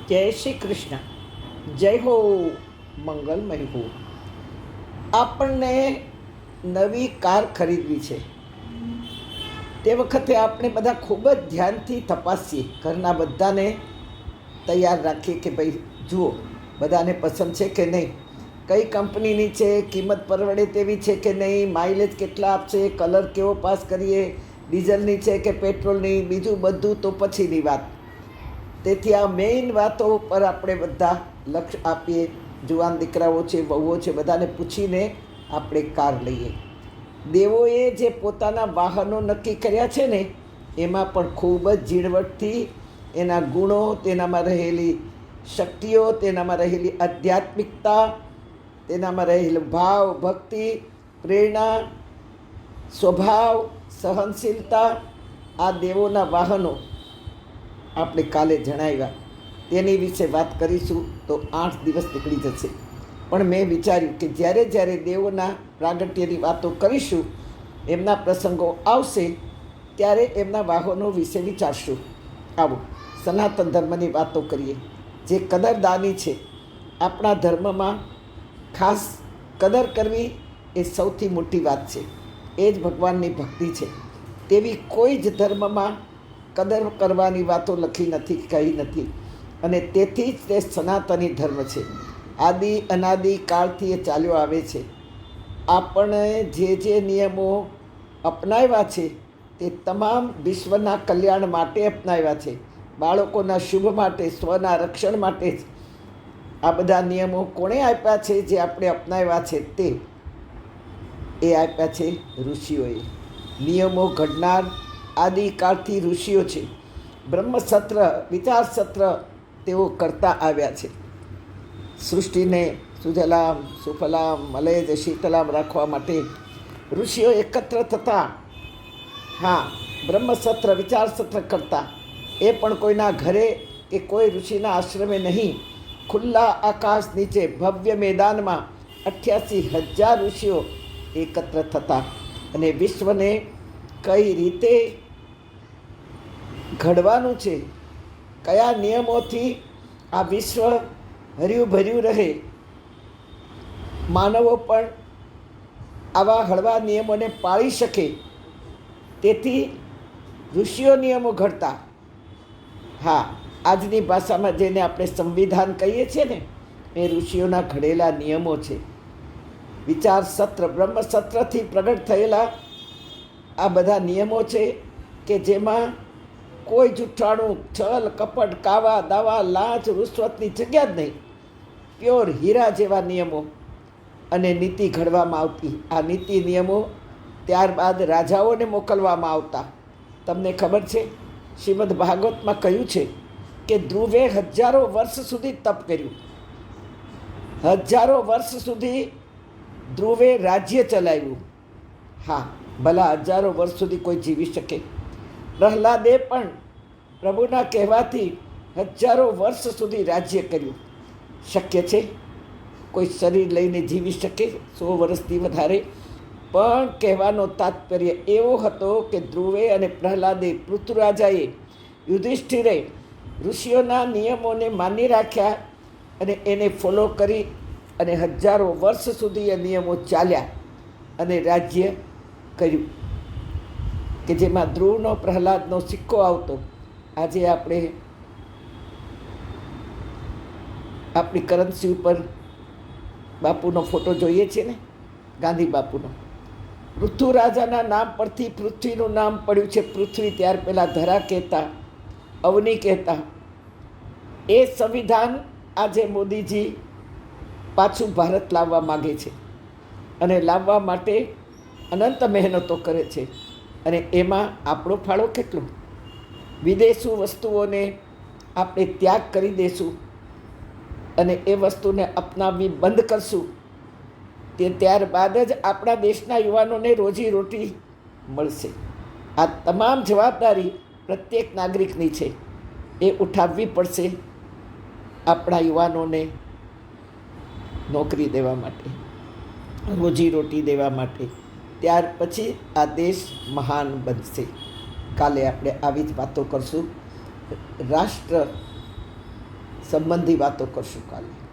જય શ્રી કૃષ્ણ. જય હો, મંગલમય હો. આપણને નવી કાર ખરીદવી છે. તે વખતે આપણે બધા ખૂબ જ ધ્યાનથી તપાસીએ, ઘરના બધાને તૈયાર રાખીએ કે ભાઈ જુઓ બધાને પસંદ છે કે નહીં, કઈ કંપનીની છે, કિંમત પરવડે તેવી છે કે નહીં, માઇલેજ કેટલા આપશે, કલર કેવો પાસ કરીએ, ડીઝલની છે કે પેટ્રોલની, બીજું બધું તો પછીની વાત. તેથી આ મેઇન વાતો પર આપણે બધા લક્ષ્ય આપીએ. જુવાન દીકરાઓ છે, વહુઓ છે, બધાને પૂછીને આપણે કાર લઈએ. દેવોએ જે પોતાના વાહનો નક્કી કર્યા છે ને, એમાં પણ ખૂબ જ ઝીણવટથી એના ગુણો, તેનામાં રહેલી શક્તિઓ, તેનામાં રહેલી આધ્યાત્મિકતા, તેનામાં રહેલો ભાવ, ભક્તિ, પ્રેરણા, સ્વભાવ, સહનશીલતા, આ દેવોના વાહનો આપણે કાલે જણાવ્યા. તેની વિશે વાત કરીશું તો 8 દિવસ નીકળી જશે. પણ મેં વિચાર્યું કે જ્યારે જ્યારે દેવોના પ્રાગટ્યની વાતો કરીશું, એમના પ્રસંગો આવશે, ત્યારે એમના વાહનો વિશે વિચારશું. આવો સનાતન ધર્મની વાતો કરીએ. જે કદરદાની છે, આપણા ધર્મમાં ખાસ કદર કરવી એ સૌથી મોટી વાત છે. એ જ ભગવાનની ભક્તિ છે. તેવી કોઈ જ ધર્મમાં કદર કરવાની વાતો લખી નથી, કહી નથી. અને તેથી જ તે સનાતની ધર્મ છે. આદિ અનાદિ કાળથી એ ચાલ્યો આવે છે. આપણે જે નિયમો અપનાવ્યા છે તે તમામ વિશ્વના કલ્યાણ માટે અપનાવ્યા છે. બાળકોના શુભ માટે, સ્વના રક્ષણ માટે જ આ બધા નિયમો કોણે આપ્યા છે? જે આપણે અપનાવ્યા છે તે એ આપ્યા છે ઋષિઓએ. નિયમો ઘડનાર આદિકાળથી ઋષિઓ છે. બ્રહ્મસત્ર, વિચાર સત્ર તેઓ કરતા આવ્યા છે. સૃષ્ટિને સુજલામ સુફલામ મલેજ શીતલામ રાખવા માટે ઋષિઓ એકત્ર થતા. હા, બ્રહ્મસત્ર, વિચાર સત્ર કરતા. એ પણ કોઈના ઘરે કે કોઈ ઋષિના આશ્રમે નહીં, ખુલ્લા આકાશ નીચે ભવ્ય મેદાનમાં 88,000 ઋષિઓ એકત્ર થતા અને વિશ્વને કઈ રીતે ઘડવાનું છે, કયા નિયમોથી આ વિશ્વ હર્યું ભર્યું રહે, માનવો પણ આવા હળવા નિયમોને પાળી શકે, તેથી ઋષિઓ નિયમો ઘડતા. હા, આજની ભાષામાં જેને આપણે સંવિધાન કહીએ છીએ ને, એ ઋષિઓના ઘડેલા નિયમો છે. વિચાર સત્ર, બ્રહ્મસત્રથી પ્રગટ થયેલા આ બધા નિયમો છે કે જેમાં કોઈ જૂઠાણું, છલ, કપટ, કાવા, દાવા, લાંચ, રૂશ્વતની જગ્યા જ નહીં. પ્યોર હીરા જેવા નિયમો અને નીતિ ઘડવામાં આવતી. આ નીતિ નિયમો ત્યારબાદ રાજાઓને મોકલવામાં આવતા. તમને ખબર છે, શ્રીમદ ભાગવતમાં કહ્યું છે કે ધ્રુવે હજારો વર્ષ સુધી તપ કર્યું. હજારો વર્ષ સુધી ધ્રુવે રાજ્ય ચલાવ્યું. હા, ભલા હજારો વર્ષ સુધી કોઈ જીવી શકે? પ્રહલાદે પણ પ્રભુના કહેવાથી હજારો વર્ષ સુધી રાજ્ય કર્યું. શક્ય છે કોઈ શરીર લઈને જીવી શકે 100 વર્ષથી વધારે? પણ કહેવાનો તાત્પર્ય એવો હતો કે ધ્રુવે અને પ્રહલાદે, પૃથ્વીરાજાએ, યુધિષ્ઠિરે ઋષિઓના નિયમોને માની રાખ્યા અને એને ફોલો કરી અને હજારો વર્ષ સુધી એ નિયમો ચાલ્યા અને રાજ્ય કર્યું. કે જેમાં ધ્રુવનો, પ્રહલાદનો સિક્કો આવતો. આજે આપણે આપણી કરન્સી ઉપર બાપુનો ફોટો જોઈએ છીએ ને, ગાંધી બાપુનો. પૃથ્વીરાજાના નામ પરથી પૃથ્વીનું નામ પડ્યું છે. પૃથ્વી ત્યાર પહેલાં ધરા કહેતા, અવની કહેતા. એ સંવિધાન આજે મોદીજી પાછું ભારત લાવવા માગે છે અને લાવવા માટે અનંત મહેનતો કરે છે. અને એમાં આપણો ફાળો કેટલો? વિદેશી વસ્તુઓને આપણે ત્યાગ કરી દઈશું અને એ વસ્તુને અપનાવવી બંધ કરશું, તે ત્યારબાદ જ આપણા દેશના યુવાનોને રોજીરોટી મળશે. આ તમામ જવાબદારી પ્રત્યેક નાગરિકની છે. એ ઉઠાવવી પડશે આપણા યુવાનોને નોકરી દેવા માટે, રોજીરોટી દેવા માટે. ત્યાર પછી આ દેશ મહાન બનશે. કાલે આપણે આવી જ વાતો કરશું. રાષ્ટ્ર સંબંધી વાતો કરશું કાલે.